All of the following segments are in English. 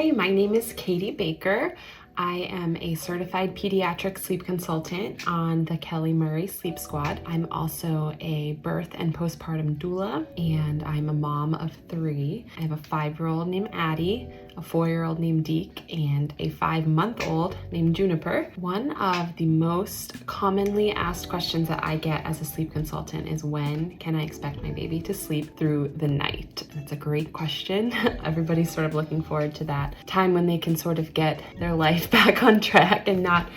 Hi, my name is Katie Baker. I am a certified pediatric sleep consultant on the Kelly Murray Sleep Squad. I'm also a birth and postpartum doula, and I'm a mom of 3. I have a 5-year-old named Addie, a 4-year-old named Deke, and a 5-month-old named Juniper. One of the most commonly asked questions that I get as a sleep consultant is, when can I expect my baby to sleep through the night? That's a great question. Everybody's sort of looking forward to that time when they can sort of get their life back on track and not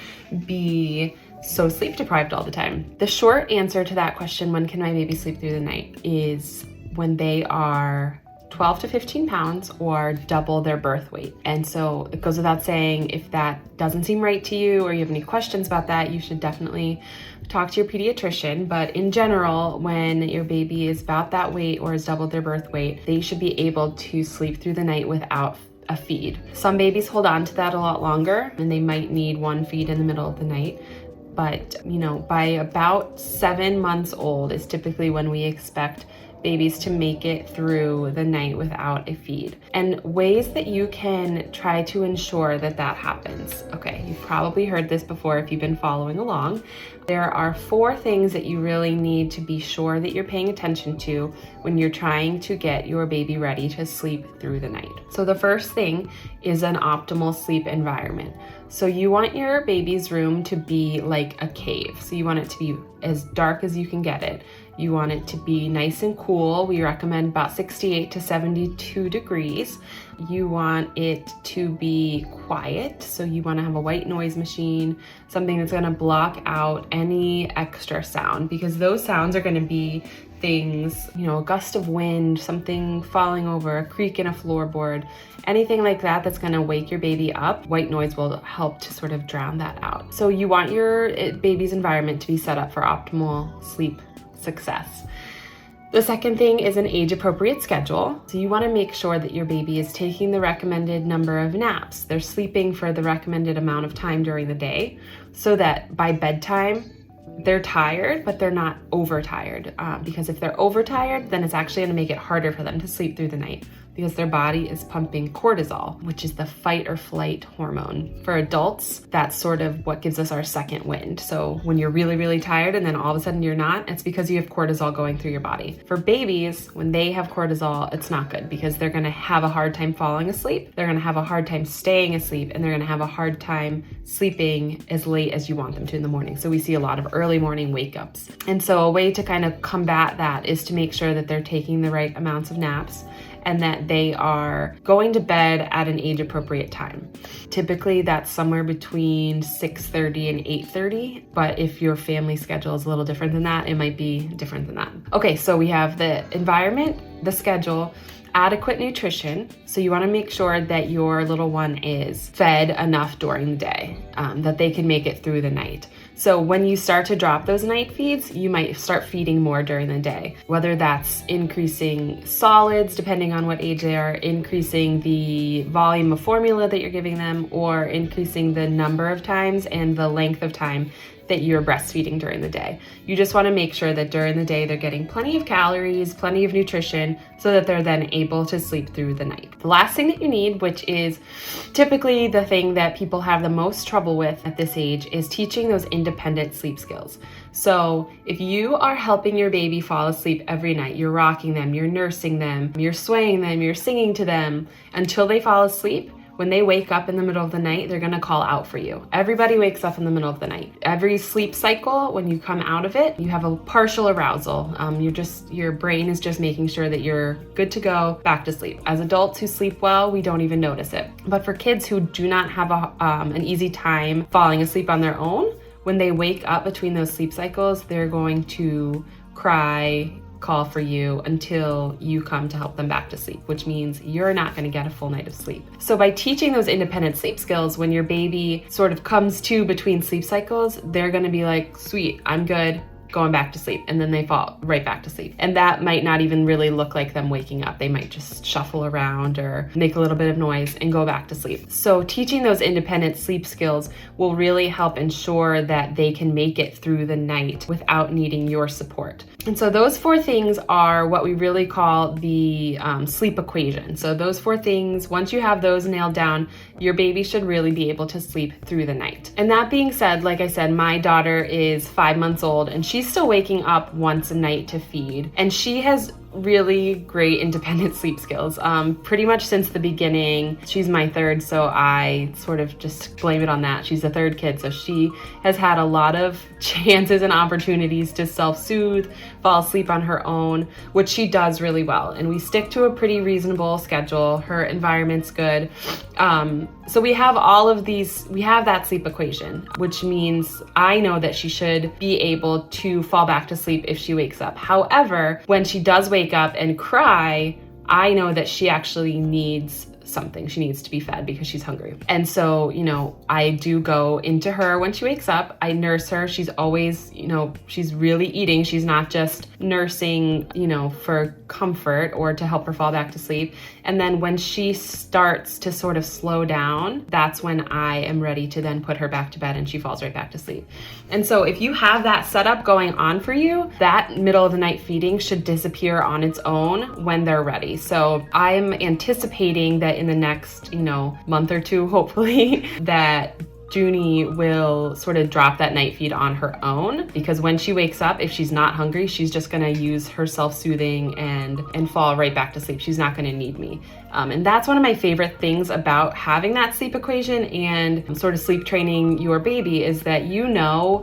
be so sleep deprived all the time. The short answer to that question, when can my baby sleep through the night, is when they are 12 to 15 pounds or double their birth weight. And so it goes without saying, if that doesn't seem right to you or you have any questions about that, you should definitely talk to your pediatrician. But in general, when your baby is about that weight or has doubled their birth weight, they should be able to sleep through the night without a feed. Some babies hold on to that a lot longer and they might need 1 feed in the middle of the night. But, by about 7 months old is typically when we expect babies to make it through the night without a feed. And ways that you can try to ensure that that happens. Okay, you've probably heard this before if you've been following along. There are 4 things that you really need to be sure that you're paying attention to when you're trying to get your baby ready to sleep through the night. So the first thing is an optimal sleep environment. So you want your baby's room to be like a cave. So you want it to be as dark as you can get it. You want it to be nice and cool. We recommend about 68 to 72 degrees. You want it to be quiet. So you want to have a white noise machine, something that's going to block out any extra sound, because those sounds are going to be things, a gust of wind, something falling over, a creak in a floorboard, anything like that that's going to wake your baby up. White noise will help to sort of drown that out. So you want your baby's environment to be set up for optimal sleep success. The second thing is an age-appropriate schedule. So you want to make sure that your baby is taking the recommended number of naps. They're sleeping for the recommended amount of time during the day, so that by bedtime, they're tired, but they're not overtired. Because if they're overtired, then it's actually going to make it harder for them to sleep through the night, because their body is pumping cortisol, which is the fight or flight hormone. For adults, that's sort of what gives us our second wind. So when you're really, really tired and then all of a sudden you're not, it's because you have cortisol going through your body. For babies, when they have cortisol, it's not good, because they're going to have a hard time falling asleep. They're going to have a hard time staying asleep, and they're going to have a hard time sleeping as late as you want them to in the morning. So we see a lot of early morning wake ups. And so a way to kind of combat that is to make sure that they're taking the right amounts of naps and that they are going to bed at an age-appropriate time. Typically, that's somewhere between 6:30 and 8:30, but if your family schedule is a little different than that, it might be different than that. Okay, so we have the environment, the schedule, adequate nutrition. So you want to make sure that your little one is fed enough during the day, that they can make it through the night. So when you start to drop those night feeds, you might start feeding more during the day, whether that's increasing solids, depending on what age they are, increasing the volume of formula that you're giving them, or increasing the number of times and the length of time that you're breastfeeding during the day. You just want to make sure that during the day they're getting plenty of calories, plenty of nutrition, so that they're then able to sleep through the night. The last thing that you need, which is typically the thing that people have the most trouble with at this age, is teaching those independent sleep skills. So if you are helping your baby fall asleep every night, you're rocking them, you're nursing them, you're swaying them, you're singing to them until they fall asleep, when they wake up in the middle of the night, they're gonna call out for you. Everybody wakes up in the middle of the night. Every sleep cycle, when you come out of it, you have a partial arousal. Your brain is just making sure that you're good to go, back to sleep. As adults who sleep well, we don't even notice it. But for kids who do not have an easy time falling asleep on their own, when they wake up between those sleep cycles, they're going to cry, call for you until you come to help them back to sleep, which means you're not going to get a full night of sleep. So by teaching those independent sleep skills, when your baby sort of comes to between sleep cycles, they're going to be like, sweet, I'm good. going back to sleep, and then they fall right back to sleep. And that might not even really look like them waking up. They might just shuffle around or make a little bit of noise and go back to sleep. So teaching those independent sleep skills will really help ensure that they can make it through the night without needing your support. And so those 4 things are what we really call the sleep equation. So those 4 things, once you have those nailed down, your baby should really be able to sleep through the night. And that being said, like I said, my daughter is 5 months old and she's still waking up once a night to feed. And she has really great independent sleep skills. Pretty much since the beginning. She's my third, so I sort of just blame it on that. She's the third kid, so she has had a lot of chances and opportunities to self-soothe, fall asleep on her own, which she does really well. And we stick to a pretty reasonable schedule. Her environment's good. So we have all of these, we have that sleep equation, which means I know that she should be able to fall back to sleep if she wakes up. However, when she does wake up and cry, I know that she actually needs something. She needs to be fed because she's hungry. And so, I do go into her when she wakes up. I nurse her. She's always, she's really eating. She's not just nursing, for comfort or to help her fall back to sleep. And then when she starts to sort of slow down, that's when I am ready to then put her back to bed and she falls right back to sleep. And so if you have that setup going on for you, that middle of the night feeding should disappear on its own when they're ready. So I'm anticipating that in the next, month or two, hopefully, that Junie will sort of drop that night feed on her own, because when she wakes up, if she's not hungry, she's just gonna use her self-soothing and fall right back to sleep. She's not gonna need me. And that's one of my favorite things about having that sleep equation and sort of sleep training your baby, is that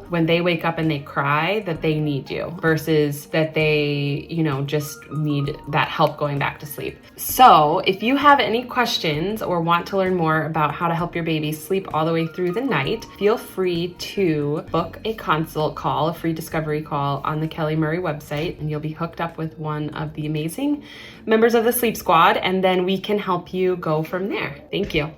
when they wake up and they cry that they need you versus that they, just need that help going back to sleep. So if you have any questions or want to learn more about how to help your baby sleep all the way through the night, feel free to book a consult call, a free discovery call on the Kelly Murray website, and you'll be hooked up with one of the amazing members of the Sleep Squad, and then we can help you go from there. Thank you.